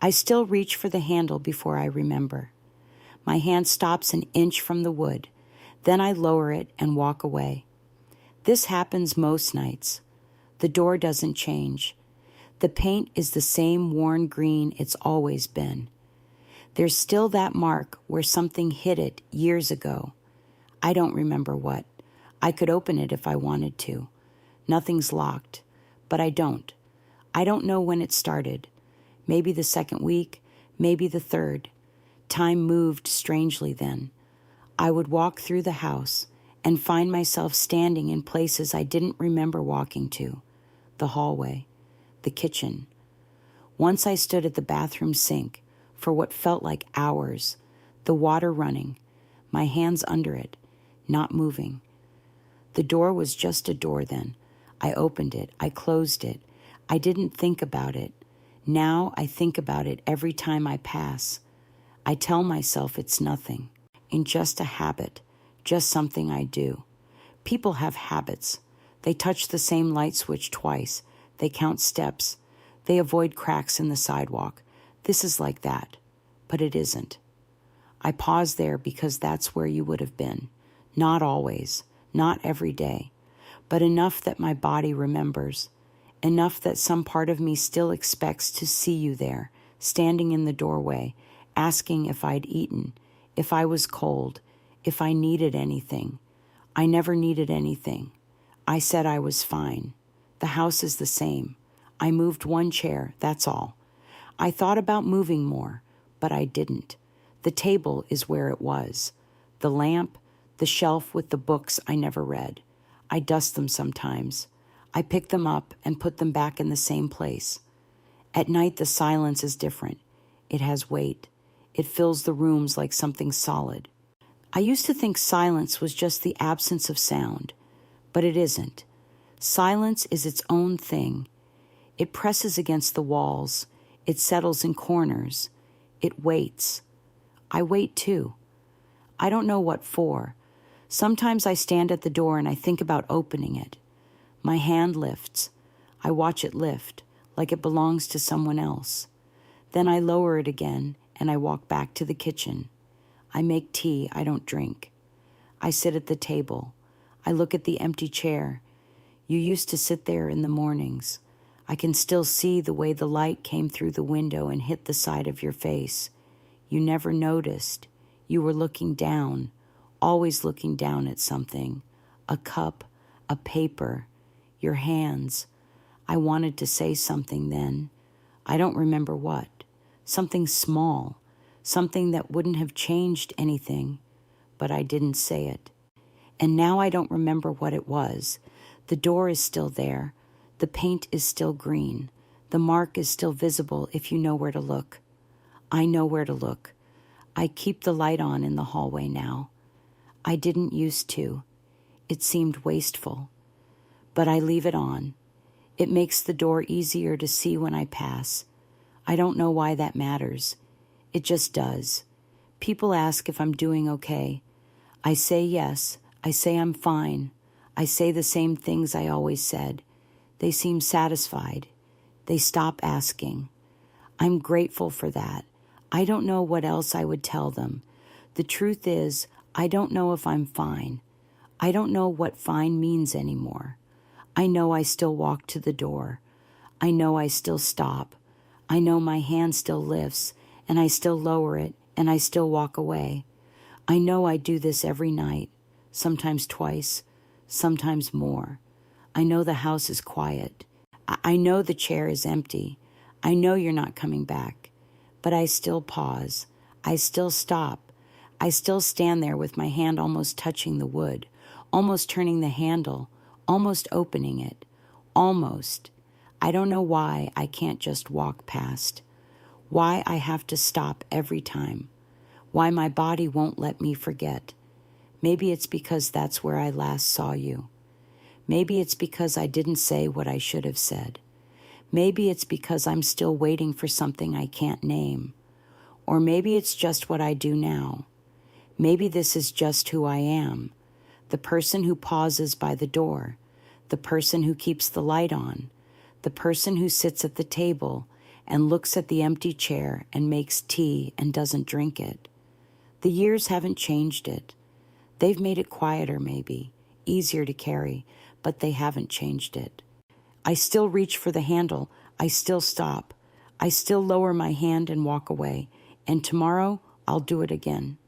I still reach for the handle before I remember. My hand stops an inch from the wood. Then I lower it and walk away. This happens most nights. The door doesn't change. The paint is the same worn green it's always been. There's still that mark where something hit it years ago. I don't remember what. I could open it if I wanted to. Nothing's locked, but I don't. I don't know when it started. Maybe the second week, maybe the third. Time moved strangely then. I would walk through the house and find myself standing in places I didn't remember walking to. The hallway, the kitchen. Once I stood at the bathroom sink for what felt like hours, the water running, my hands under it, not moving. The door was just a door then. I opened it, I closed it. I didn't think about it. Now I think about it every time I pass. I tell myself it's nothing, in just a habit, just something I do. People have habits. They touch the same light switch twice. They count steps. They avoid cracks in the sidewalk. This is like that, but it isn't. I pause there because that's where you would have been. Not always, not every day, but enough that my body remembers, enough that some part of me still expects to see you there, standing in the doorway, asking if I'd eaten, if I was cold, if I needed anything. I never needed anything. I said I was fine. The house is the same. I moved one chair, that's all. I thought about moving more, but I didn't. The table is where it was. The lamp, the shelf with the books I never read. I dust them sometimes. I pick them up and put them back in the same place. At night, the silence is different. It has weight. It fills the rooms like something solid. I used to think silence was just the absence of sound, but it isn't. Silence is its own thing. It presses against the walls. It settles in corners. It waits. I wait too. I don't know what for. Sometimes I stand at the door and I think about opening it. My hand lifts. I watch it lift, like it belongs to someone else. Then I lower it again and I walk back to the kitchen. I make tea I don't drink. I sit at the table. I look at the empty chair. You used to sit there in the mornings. I can still see the way the light came through the window and hit the side of your face. You never noticed. You were looking down, always looking down at something. A cup, a paper, your hands. I wanted to say something then. I don't remember what. Something small, something that wouldn't have changed anything, but I didn't say it. And now I don't remember what it was. The door is still there. The paint is still green. The mark is still visible if you know where to look. I know where to look. I keep the light on in the hallway now. I didn't used to. It seemed wasteful. But I leave it on. It makes the door easier to see when I pass. I don't know why that matters. It just does. People ask if I'm doing okay. I say yes. I say I'm fine. I say the same things I always said. They seem satisfied. They stop asking. I'm grateful for that. I don't know what else I would tell them. The truth is, I don't know if I'm fine. I don't know what fine means anymore. I know I still walk to the door. I know I still stop. I know my hand still lifts, and I still lower it, and I still walk away. I know I do this every night, sometimes twice, sometimes more. I know the house is quiet. I know the chair is empty. I know you're not coming back. But I still pause. I still stop. I still stand there with my hand almost touching the wood, almost turning the handle, almost opening it. Almost. I don't know why I can't just walk past. Why I have to stop every time. Why my body won't let me forget. Maybe it's because that's where I last saw you. Maybe it's because I didn't say what I should have said. Maybe it's because I'm still waiting for something I can't name. Or maybe it's just what I do now. Maybe this is just who I am. The person who pauses by the door. The person who keeps the light on. The person who sits at the table and looks at the empty chair and makes tea and doesn't drink it. The years haven't changed it. They've made it quieter, maybe, easier to carry, but they haven't changed it. I still reach for the handle. I still stop. I still lower my hand and walk away. And tomorrow, I'll do it again.